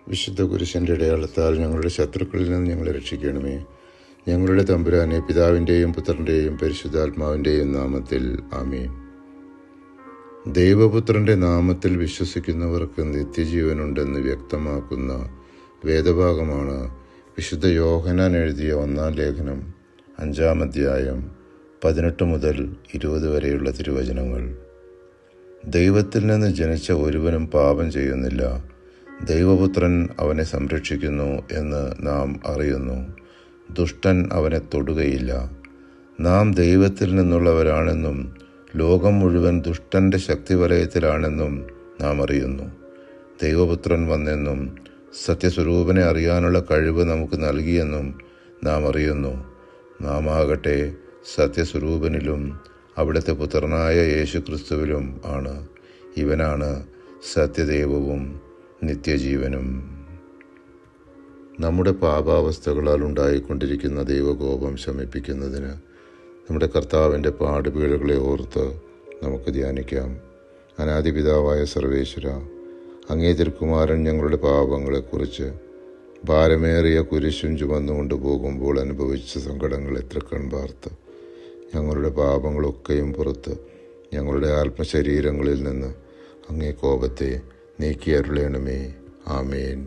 വിശുദ്ധ കുരിശിൻ്റെ അടയാളത്താൽ ഞങ്ങളുടെ ശത്രുക്കളിൽ നിന്ന് ഞങ്ങളെ രക്ഷിക്കണമേ. ഞങ്ങളുടെ തമ്പുരാനെ, പിതാവിൻ്റെയും പുത്രൻ്റെയും പരിശുദ്ധാത്മാവിൻ്റെയും നാമത്തിൽ ആമേൻ. ദൈവപുത്രൻ്റെ നാമത്തിൽ വിശ്വസിക്കുന്നവർക്ക് നിത്യജീവനുണ്ടെന്ന് വ്യക്തമാക്കുന്ന വേദഭാഗമാണ് വിശുദ്ധ യോഹന്നാൻ എഴുതിയ 1-ാം ലേഖനം 5-ാം അധ്യായം 18 മുതൽ 20 വരെയുള്ള തിരുവചനങ്ങൾ. ദൈവത്തിൽ നിന്ന് ജനിച്ച ഒരുവനും പാപം ചെയ്യുന്നില്ല. ദൈവപുത്രൻ അവനെ സംരക്ഷിക്കുന്നു എന്ന് നാം അറിയുന്നു. ദുഷ്ടൻ അവനെ തൊടുകയില്ല. നാം ദൈവത്തിൽ നിന്നുള്ളവരാണെന്നും ലോകം മുഴുവൻ ദുഷ്ടൻ്റെ ശക്തിവലയത്തിലാണെന്നും നാം അറിയുന്നു. ദൈവപുത്രൻ വന്നെന്നും സത്യസ്വരൂപനെ അറിയാനുള്ള കഴിവ് നമുക്ക് നൽകിയെന്നും നാം അറിയുന്നു. നാം ആകട്ടെ സത്യസ്വരൂപനിലും അവിടുത്തെ പുത്രനായ യേശുക്രിസ്തുവിലും ആണ്. ഇവനാണ് സത്യദൈവവും നിത്യജീവനും. നമ്മുടെ പാപാവസ്ഥകളാൽ ഉണ്ടായിക്കൊണ്ടിരിക്കുന്ന ദൈവകോപം ശമിപ്പിക്കുന്നതിന് നമ്മുടെ കർത്താവിൻ്റെ പാടുപീടുകളെ ഓർത്ത് നമുക്ക് ധ്യാനിക്കാം. അനാദിപിതാവായ സർവേശ്വര, അങ്ങേ തിരുക്കുമാരൻ ഞങ്ങളുടെ പാപങ്ങളെക്കുറിച്ച് ഭാരമേറിയ കുരിശും ചുമന്നുകൊണ്ട് പോകുമ്പോൾ അനുഭവിച്ച സങ്കടങ്ങൾ എത്ര കൺപാർത്ത്. ഞങ്ങളുടെ പാപങ്ങളൊക്കെയും പുറത്ത് ഞങ്ങളുടെ ആത്മശരീരങ്ങളിൽ നിന്ന് അങ്ങേ കോപത്തെ നീക്കി അരുളണമേ. ആമേൻ.